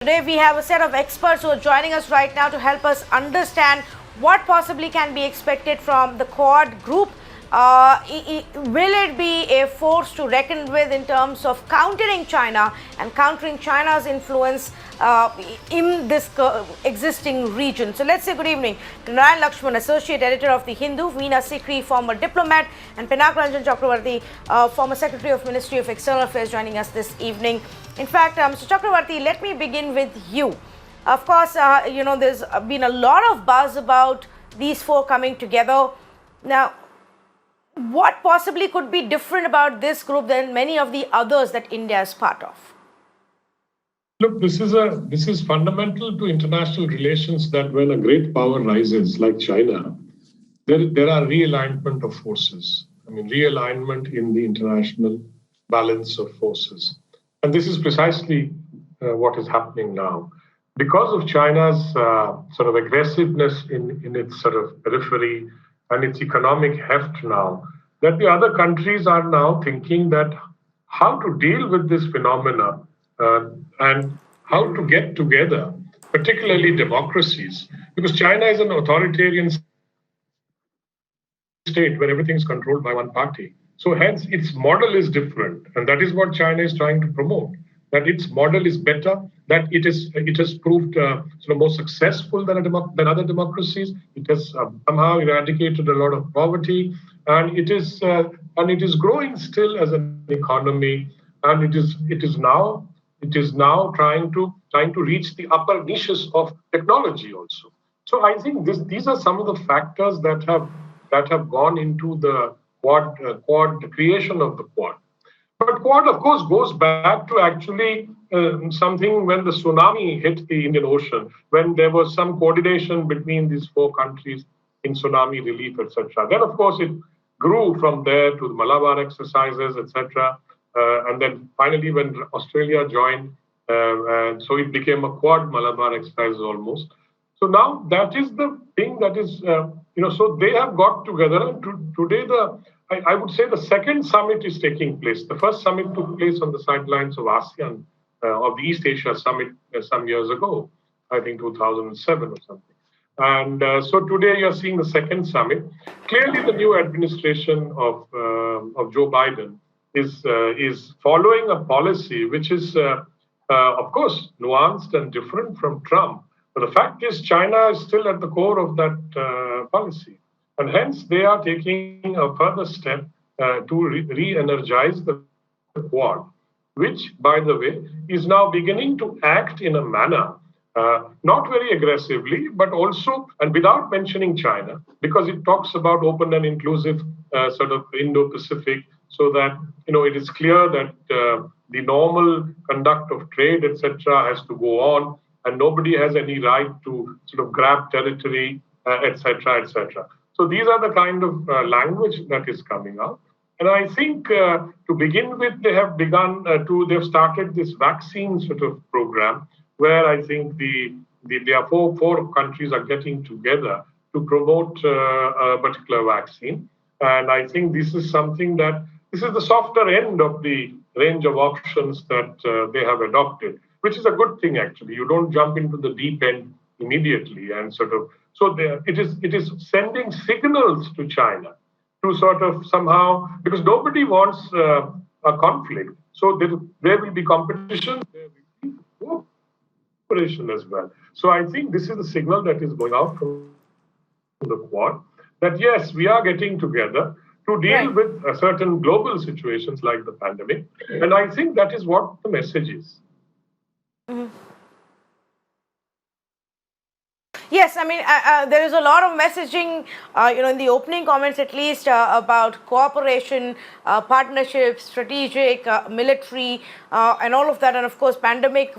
Today we have a set of experts who are joining us right now to help us understand what possibly can be expected from the Quad group. Will it be a force to reckon with in terms of countering China and countering China's influence in this existing region? So let's say good evening to Narayan Lakshman, Associate Editor of The Hindu, Veena Sikri, former diplomat, and Pinak Chakravarty, former Secretary of Ministry of External Affairs, joining us this evening. In fact, Mr. Chakravarty, let me begin with you. Of course, there's been a lot of buzz about these four coming together. Now, what possibly could be different about this group than many of the others that India is part of? Look, this is fundamental to international relations, that when a great power rises, like China, there are realignment of forces. I mean, realignment in the international balance of forces. And this is precisely what is happening now. Because of China's sort of aggressiveness in its sort of periphery and its economic heft now, that the other countries are now thinking that how to deal with this phenomena and how to get together, particularly democracies, because China is an authoritarian state where everything is controlled by one party. So hence its model is different, and that is what China is trying to promote, that its model is better, that it has proved sort of more successful than other democracies. It has somehow eradicated a lot of poverty, and it is growing still as an economy, and it is now trying to reach the upper niches of technology also. So I think these are some of the factors that have gone into the Quad, the creation of the Quad. But Quad, of course, goes back to actually something when the tsunami hit the Indian Ocean, when there was some coordination between these four countries in tsunami relief, etc. Then, of course, it grew from there to the Malabar exercises, etc. And then finally, when Australia joined, so it became a Quad Malabar exercise almost. So now that is the thing that is, so they have got together. And today, I would say the second summit is taking place. The first summit took place on the sidelines of ASEAN, of the East Asia Summit some years ago, I think 2007 or something. And so today you're seeing the second summit. Clearly, the new administration of Joe Biden is following a policy which is, of course, nuanced and different from Trump. But the fact is, China is still at the core of that policy. And hence, they are taking a further step to re-energize the Quad, which, by the way, is now beginning to act in a manner, not very aggressively, but also, and without mentioning China, because it talks about open and inclusive sort of Indo-Pacific, so that, it is clear that the normal conduct of trade, etc., has to go on, and nobody has any right to sort of grab territory, etc., etc. So these are the kind of language that is coming out. And I think to begin with, they have they've started this vaccine sort of program, where I think there are four countries are getting together to promote a particular vaccine. And I think this is something this is the softer end of the range of options that they have adopted, which is a good thing, actually. You don't jump into the deep end immediately and sort of, so it is sending signals to China to sort of somehow, because nobody wants a conflict. So there will be competition, there will be cooperation as well. So I think this is the signal that is going out from the Quad, that yes, we are getting together to deal with certain global situations like the pandemic. And I think that is what the message is. Mm-hmm. Yes, I mean, there is a lot of messaging, in the opening comments at least, about cooperation, partnership, strategic, military, and all of that. And of course, pandemic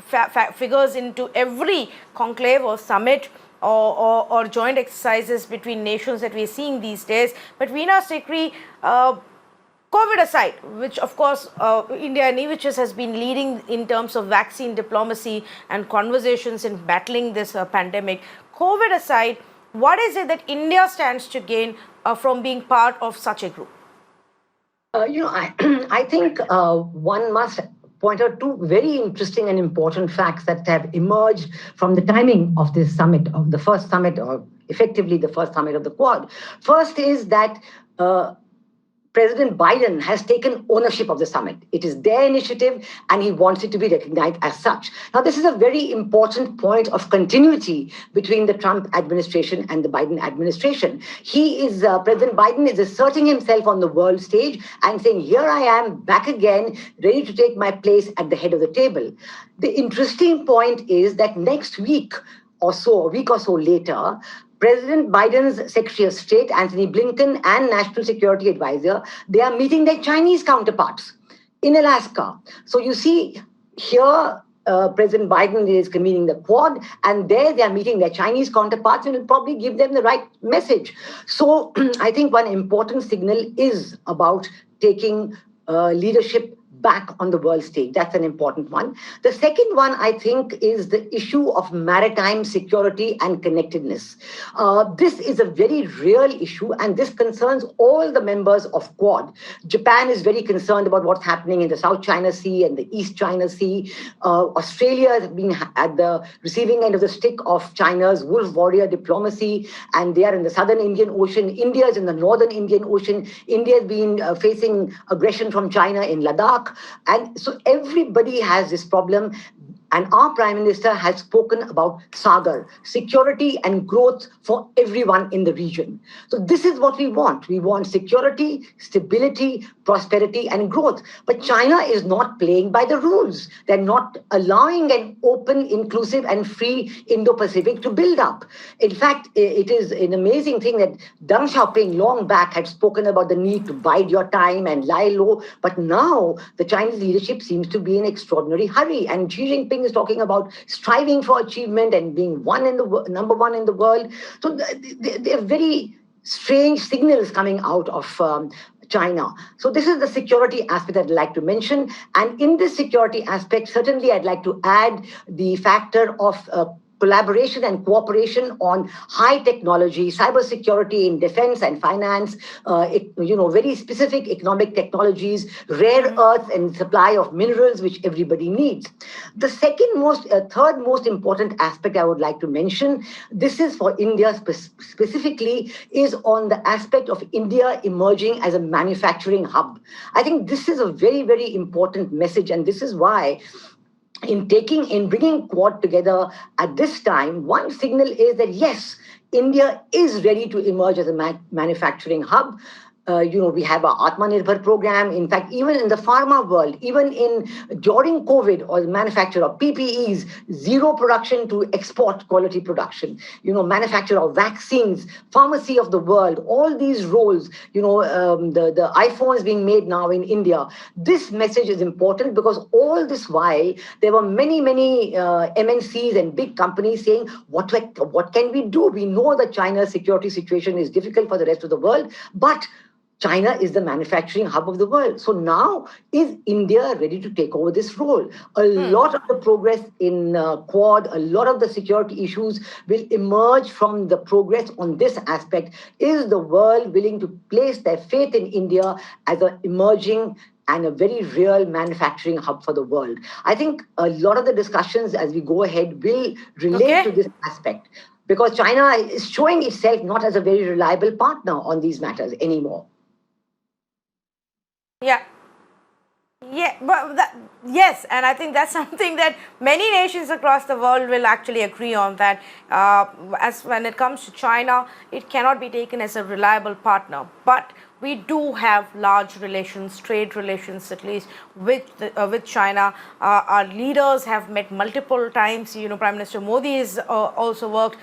figures into every conclave or summit or joint exercises between nations that we're seeing these days. But Veena Sikri, COVID aside, which of course India and EVHS has been leading in terms of vaccine diplomacy and conversations in battling this pandemic, COVID aside, what is it that India stands to gain from being part of such a group? I think one must point out two very interesting and important facts that have emerged from the timing of this summit, of the first summit, or effectively the first summit of the Quad. First is that President Biden has taken ownership of the summit. It is their initiative and he wants it to be recognized as such. Now, this is a very important point of continuity between the Trump administration and the Biden administration. President Biden is asserting himself on the world stage and saying, here I am back again, ready to take my place at the head of the table. The interesting point is that next week or so, a week or so later, President Biden's Secretary of State, Antony Blinken, and National Security Advisor, they are meeting their Chinese counterparts in Alaska. So you see here, President Biden is convening the Quad, and there they are meeting their Chinese counterparts, and will probably give them the right message. So I think one important signal is about taking leadership back on the world stage. That's an important one. The second one, I think, is the issue of maritime security and connectedness. This is a very real issue, and this concerns all the members of Quad. Japan is very concerned about what's happening in the South China Sea and the East China Sea. Australia has been at the receiving end of the stick of China's wolf warrior diplomacy, and they are in the southern Indian Ocean. India is in the northern Indian Ocean. India has been facing aggression from China in Ladakh. And so everybody has this problem. And our Prime Minister has spoken about Sagar, security and growth for everyone in the region. So this is what we want. We want security, stability, prosperity, and growth. But China is not playing by the rules. They're not allowing an open, inclusive, and free Indo-Pacific to build up. In fact, it is an amazing thing that Deng Xiaoping long back had spoken about the need to bide your time and lie low. But now the Chinese leadership seems to be in extraordinary hurry. And Xi Jinping is talking about striving for achievement and being number one in the world. So there are very strange signals coming out of China. So this is the security aspect I'd like to mention. And in this security aspect, certainly I'd like to add the factor of collaboration and cooperation on high technology, cybersecurity in defense and finance, very specific economic technologies, rare earths and supply of minerals, which everybody needs. The third most important aspect I would like to mention, this is for India specifically, is on the aspect of India emerging as a manufacturing hub. I think this is a very, very important message, and this is why in bringing Quad together at this time, one signal is that yes, India is ready to emerge as a manufacturing hub. We have our Atmanirbhar program. In fact, even in the pharma world, even during COVID or the manufacture of PPEs, zero production to export quality production, manufacture of vaccines, pharmacy of the world, all these roles, the iPhones being made now in India. This message is important because all this while, there were many, many MNCs and big companies saying, what can we do? We know that China's security situation is difficult for the rest of the world, but China is the manufacturing hub of the world. So now, is India ready to take over this role? A lot of the progress in Quad, a lot of the security issues will emerge from the progress on this aspect. Is the world willing to place their faith in India as an emerging and a very real manufacturing hub for the world? I think a lot of the discussions as we go ahead will relate to this aspect, because China is showing itself not as a very reliable partner on these matters anymore. Yes, and I think that's something that many nations across the world will actually agree on, that as when it comes to China, it cannot be taken as a reliable partner. But we do have large relations, trade relations at least, with China. Our leaders have met multiple times. Prime Minister Modi has also worked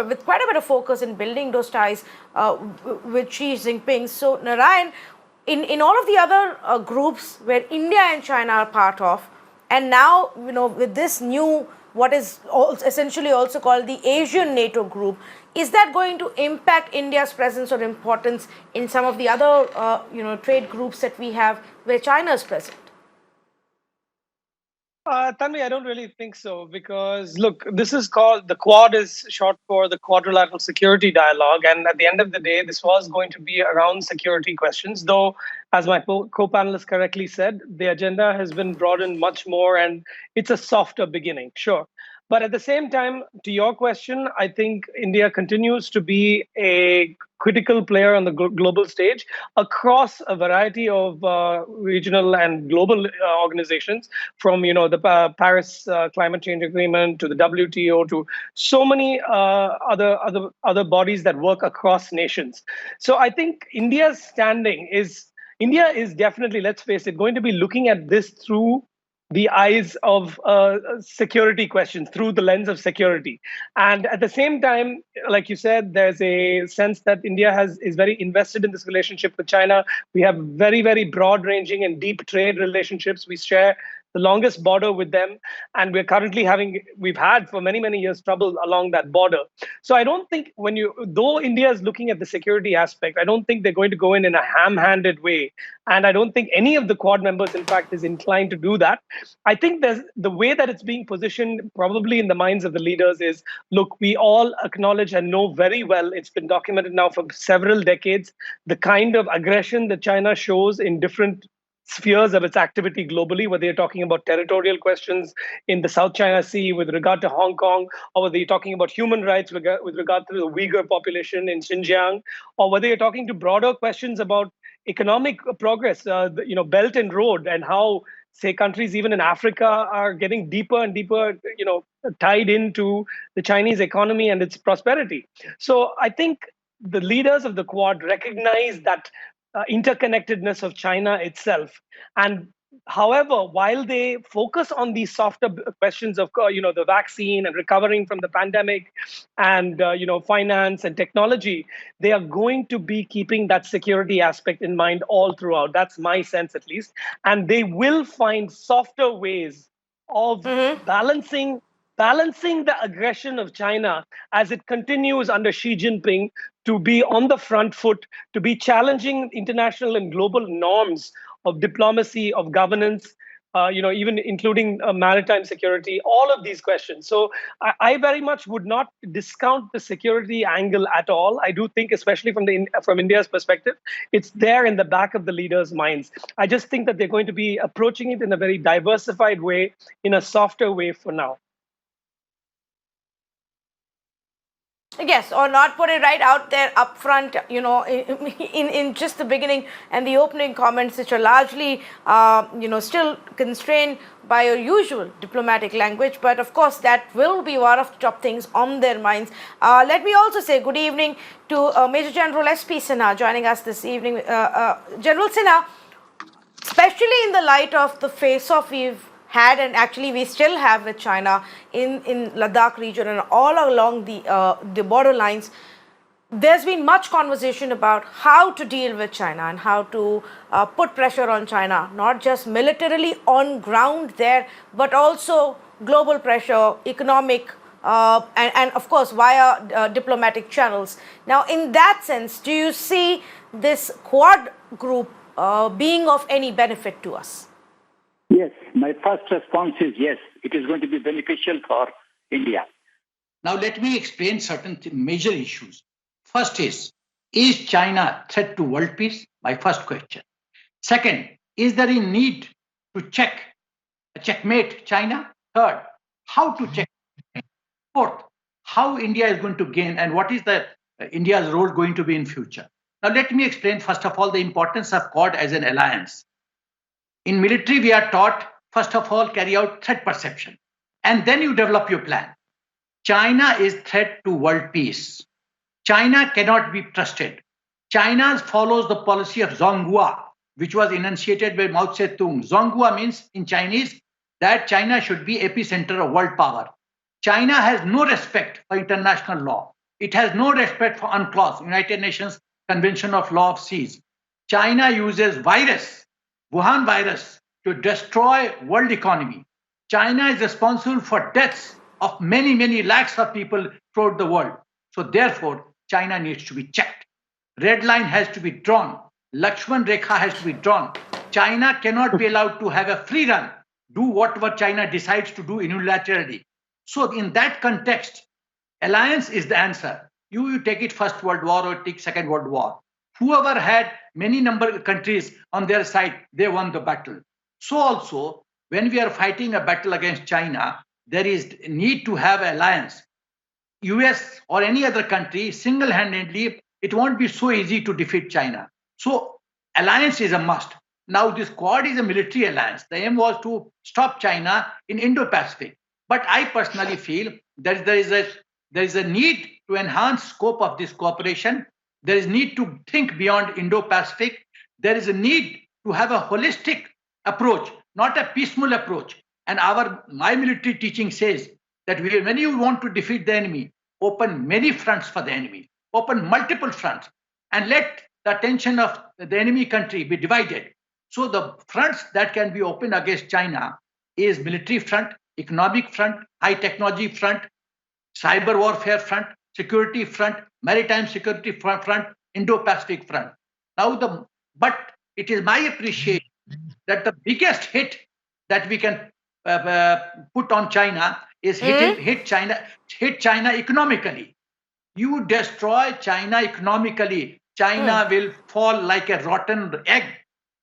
with quite a bit of focus in building those ties with Xi Jinping. So, Narayan, in all of the other groups where India and China are part of, and now, with this new, what is essentially also called the Asian NATO group, is that going to impact India's presence or importance in some of the other, trade groups that we have where China is present? Tanvi, I don't really think so, because look, this is called, the Quad is short for the Quadrilateral Security Dialogue. And at the end of the day, this was going to be around security questions, though as my co-panelist correctly said, the agenda has been broadened much more, and it's a softer beginning, sure. But at the same time, to your question, I think India continues to be a critical player on the global stage across a variety of regional and global organizations, from the Paris Climate Change Agreement to the WTO to so many other bodies that work across nations. So I think India is definitely, let's face it, going to be looking at this through the eyes of security questions, through the lens of security. And at the same time, like you said, there's a sense that India is very invested in this relationship with China. We have very, very broad ranging and deep trade relationships. We share the longest border with them, and we've had for many, many years trouble along that border. So I don't think though India is looking at the security aspect, I don't think they're going to go in a ham-handed way. And I don't think any of the Quad members, in fact, is inclined to do that. I think there's the way that it's being positioned probably in the minds of the leaders is, look, we all acknowledge and know very well, it's been documented now for several decades, the kind of aggression that China shows in different spheres of its activity globally, whether you're talking about territorial questions in the South China Sea with regard to Hong Kong, or whether you're talking about human rights with regard to the Uyghur population in Xinjiang, or whether you're talking to broader questions about economic progress, Belt and Road, and how, say, countries even in Africa are getting deeper and deeper, tied into the Chinese economy and its prosperity. So I think the leaders of the Quad recognize that interconnectedness of China itself. And however, while they focus on these softer questions of the vaccine and recovering from the pandemic and finance and technology, they are going to be keeping that security aspect in mind all throughout. That's my sense, at least. And they will find softer ways of balancing the aggression of China as it continues under Xi Jinping to be on the front foot, to be challenging international and global norms of diplomacy, of governance, even including maritime security, all of these questions. So I very much would not discount the security angle at all. I do think, especially from India's perspective, it's there in the back of the leaders' minds. I just think that they're going to be approaching it in a very diversified way, in a softer way for now. Yes, or not put it right out there up front, in just the beginning and the opening comments, which are largely, still constrained by your usual diplomatic language. But of course, that will be one of the top things on their minds. Let me also say good evening to Major General S.P. Sinha joining us this evening. General Sinha, especially in the light of the face-off we've had, and actually we still have with China in Ladakh region and all along the border lines, there's been much conversation about how to deal with China and how to put pressure on China, not just militarily on ground there, but also global pressure, economic, and of course via diplomatic channels. Now, in that sense, do you see this Quad group being of any benefit to us? Yes, my first response is yes, it is going to be beneficial for India. Now, let me explain certain major issues. First is China a threat to world peace? My first question. Second, is there a need to checkmate China? Third, how to check? Fourth, how India is going to gain and what is India's role going to be in future? Now, let me explain, first of all, the importance of Quad as an alliance. In military, we are taught, first of all, carry out threat perception, and then you develop your plan. China is threat to world peace. China cannot be trusted. China follows the policy of Zonghua, which was enunciated by Mao Zedong. Zonghua means in Chinese that China should be epicenter of world power. China has no respect for international law. It has no respect for UNCLOS, United Nations Convention of Law of Seas. China uses Wuhan virus, to destroy world economy. China is responsible for deaths of many, many lakhs of people throughout the world. So therefore, China needs to be checked. Red line has to be drawn. Lakshman Rekha has to be drawn. China cannot be allowed to have a free run, do whatever China decides to do unilaterally. So in that context, alliance is the answer. You take it First World War or take Second World War. Whoever had many number of countries on their side, they won the battle. So also, when we are fighting a battle against China, there is need to have alliance. US or any other country single-handedly, it won't be so easy to defeat China. So alliance is a must. Now this Quad is a military alliance. The aim was to stop China in Indo-Pacific. But I personally feel that there is a need to enhance scope of this cooperation. There is need to think beyond Indo-Pacific. There is a need to have a holistic approach, not a piecemeal approach. And my military teaching says that when you want to defeat the enemy, open many fronts for the enemy, open multiple fronts, and let the attention of the enemy country be divided. So the fronts that can be opened against China is military front, economic front, high technology front, cyber warfare front, security front, maritime security front, Indo-Pacific front. But it is my appreciation that the biggest hit that we can put on China is hit China economically. You destroy China economically, China will fall like a rotten egg,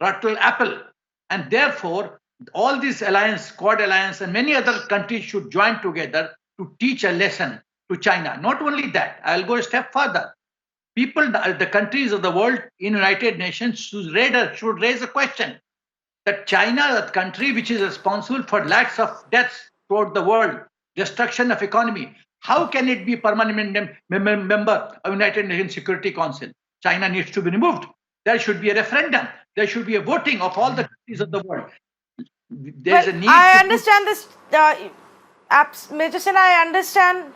rotten apple. And therefore, all this alliance, Quad alliance, and many other countries should join together to teach a lesson to China. Not only that, I'll go a step further. People, the countries of the world in United Nations should raise a question that China, a country which is responsible for lakhs of deaths throughout the world, destruction of economy, how can it be permanent member of United Nations Security Council? China needs to be removed. There should be a referendum. There should be a voting of all the countries of the world. There's a need. I understand this. Major Sen, I understand,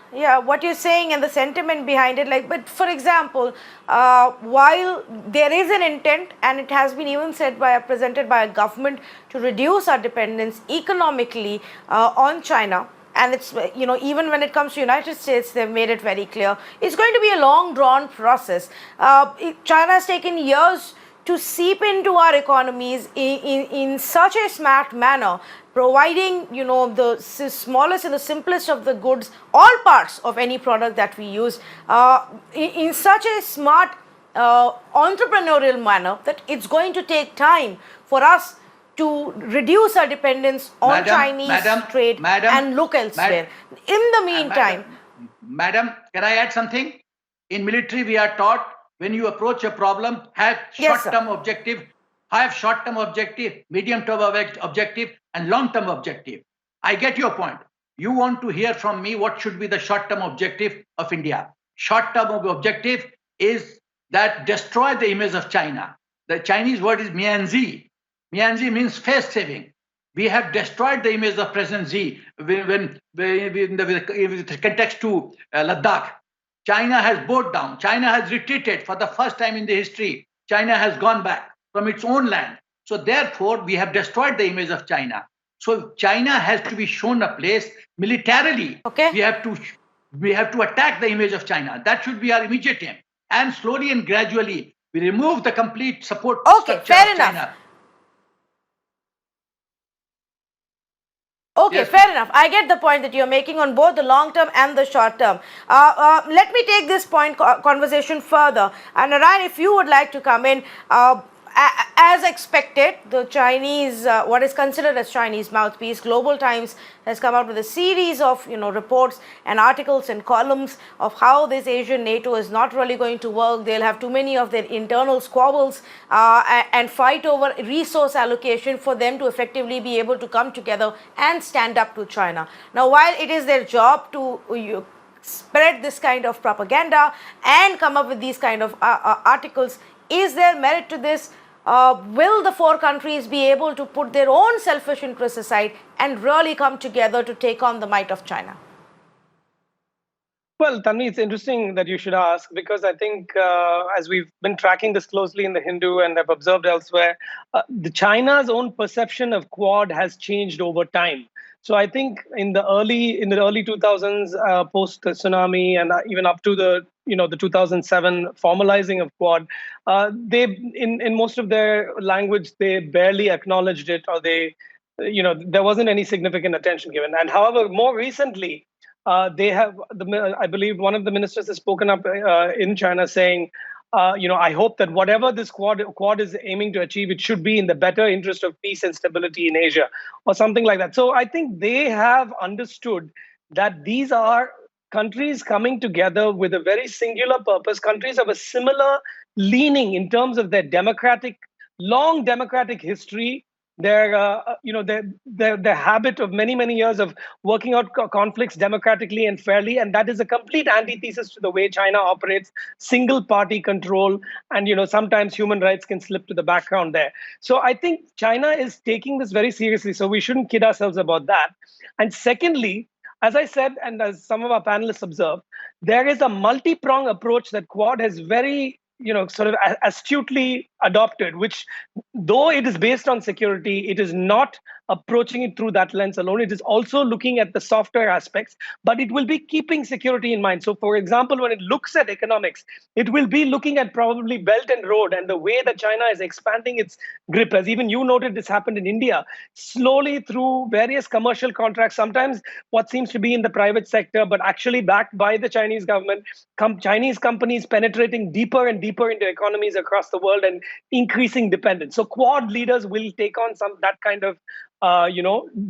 what you're saying and the sentiment behind it. But for example, while there is an intent, and it has been even presented by a government to reduce our dependence economically on China, and it's even when it comes to United States, they've made it very clear it's going to be a long drawn process. China has taken years to seep into our economies in such a smart manner, providing the smallest and the simplest of the goods, all parts of any product that we use, in such a smart entrepreneurial manner that it's going to take time for us to reduce our dependence on Chinese trade and look elsewhere. In the meantime, Madam, can I add something? In military, we are taught when you approach a problem, have short-term objective, medium-term objective, and long-term objective. I get your point. You want to hear from me what should be the short-term objective of India. Short-term objective is that destroy the image of China. The Chinese word is Mianzi. Mianzi means face saving. We have destroyed the image of President Xi when in the context to Ladakh. China has bowed down. China has retreated for the first time in the history. China has gone back from its own land. So therefore, we have destroyed the image of China. So China has to be shown a place militarily. Okay. We have to attack the image of China. That should be our immediate aim. And slowly and gradually, we remove the complete support structure fair of enough. China. Okay, yes, fair enough. I get the point that you're making on both the long term and the short term. Let me take this conversation further. And Narayan, if you would like to come in, as expected, the Chinese, what is considered as Chinese mouthpiece, Global Times has come out with a series of reports and articles and columns of how this Asian NATO is not really going to work. They'll have too many of their internal squabbles and fight over resource allocation for them to effectively be able to come together and stand up to China. Now, while it is their job to spread this kind of propaganda and come up with these kind of articles, is there merit to this? Will the four countries be able to put their own selfish interests aside and really come together to take on the might of China? Well, Tanvi, it's interesting that you should ask, because I think as we've been tracking this closely in the Hindu and I've observed elsewhere, the China's own perception of Quad has changed over time. So I think in the early 2000s, post the tsunami, and even up to the 2007 formalizing of Quad, they in most of their language they barely acknowledged it, or there wasn't any significant attention given. And however, more recently, they have I believe one of the ministers has spoken up in China saying I hope that whatever this quad is aiming to achieve, it should be in the better interest of peace and stability in Asia or something like that. So I think they have understood that these are countries coming together with a very singular purpose. Countries have a similar leaning in terms of their long democratic history, their habit of many years of working out conflicts democratically and fairly, and that is a complete antithesis to the way China operates, single party control, and sometimes human rights can slip to the background there. So I think China is taking this very seriously, so we shouldn't kid ourselves about that. And secondly, as I said, and as some of our panelists observed, there is a multi-pronged approach that Quad has very sort of astutely adopted, which, though it is based on security, it is not approaching it through that lens alone. It is also looking at the softer aspects, but it will be keeping security in mind. So, for example, when it looks at economics, it will be looking at probably Belt and Road and the way that China is expanding its grip. As even you noted, this happened in India, slowly through various commercial contracts, sometimes what seems to be in the private sector, but actually backed by the Chinese government, Chinese companies penetrating deeper and deeper into economies across the world and increasing dependence. So Quad leaders will take on that kind of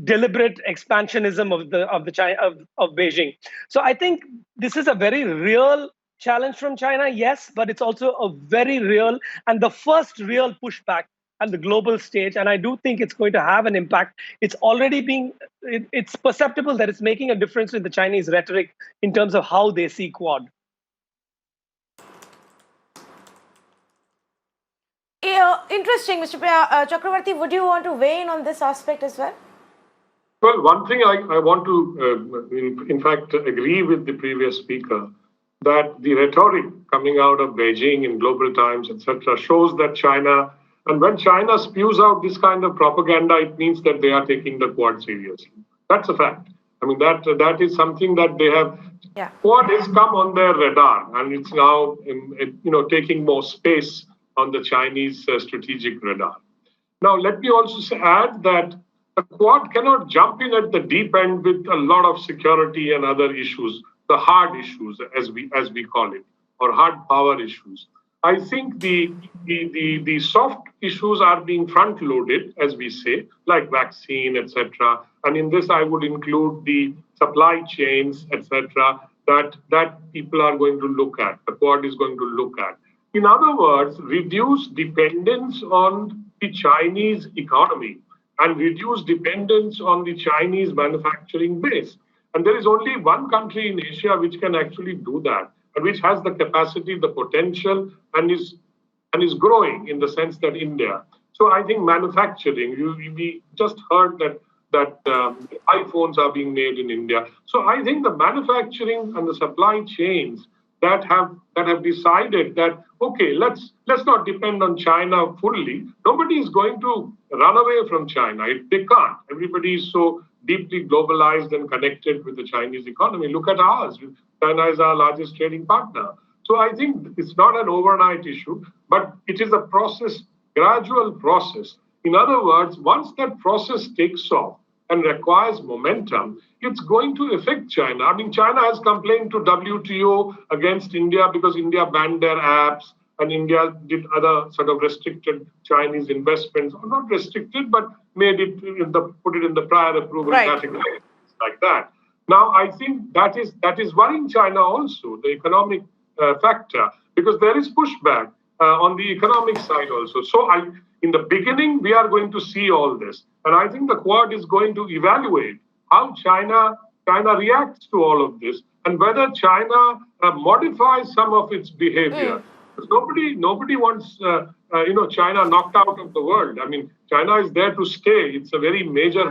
deliberate expansionism of Beijing. So I think this is a very real challenge from China, yes, but it's also a very real and the first real pushback on the global stage. And I do think it's going to have an impact. It's already it's perceptible that it's making a difference in the Chinese rhetoric in terms of how they see Quad. Interesting, Mr. Chakravarty. Would you want to weigh in on this aspect as well? Well, one thing I want to, in fact, agree with the previous speaker, that the rhetoric coming out of Beijing in global times, etc., shows that China, and when China spews out this kind of propaganda, it means that they are taking the Quad seriously. That's a fact. I mean, that is something that they have. Yeah. Quad has come on their radar, and it's now, taking more space on the Chinese strategic radar. Now, let me also add that the Quad cannot jump in at the deep end with a lot of security and other issues, the hard issues, as we call it, or hard power issues. I think the soft issues are being front-loaded, as we say, like vaccine, etc. And in this, I would include the supply chains, etc., that people are going to look at, the Quad is going to look at. In other words, reduce dependence on the Chinese economy and reduce dependence on the Chinese manufacturing base. And there is only one country in Asia which can actually do that, and which has the capacity, the potential, and is growing in the sense that India. So I think manufacturing, we just heard that iPhones are being made in India. So I think the manufacturing and the supply chains that have decided that, okay, let's not depend on China fully. Nobody is going to run away from China. They can't. Everybody is so deeply globalized and connected with the Chinese economy. Look at ours. China is our largest trading partner. So I think it's not an overnight issue, but it is a process, gradual process. In other words, once that process takes off and requires momentum, it's going to affect China. I mean, China has complained to WTO against India because India banned their apps and India did other sort of restricted Chinese investments, or not restricted, but made it put it in the prior approval category, like that. Now, I think that is worrying China also, the economic factor, because there is pushback on the economic side also. So in the beginning, we are going to see all this. And I think the Quad is going to evaluate how China reacts to all of this, and whether China modifies some of its behavior. Because nobody wants China knocked out of the world. I mean, China is there to stay. It's a very major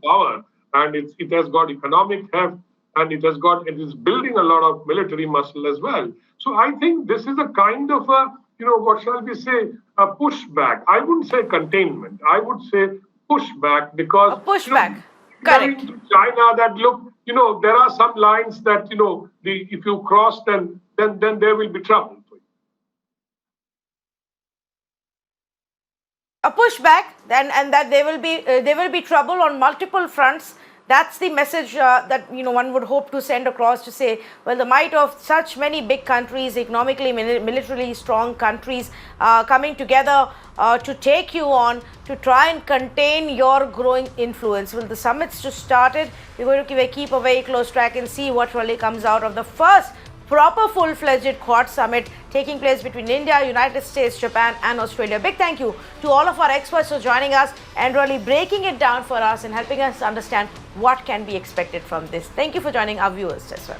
power, and it has got economic heft, and it is building a lot of military muscle as well. So I think this is a kind of a, what shall we say, a pushback. I wouldn't say containment. I would say pushback, because a pushback. Correct. To China that, look, there are some lines that, if you cross, then there will be trouble. A pushback, and that there will be trouble on multiple fronts, That's the message that one would hope to send across, to say, well, the might of such many big countries, economically, militarily strong countries, coming together to take you on, to try and contain your growing influence. Well, the summit's just started. We're going to keep a very close track and see what really comes out of the first proper full-fledged Quad summit taking place between India, United States, Japan and Australia. Big thank you to all of our experts for joining us and really breaking it down for us and helping us understand what can be expected from this. Thank you for joining our viewers as well.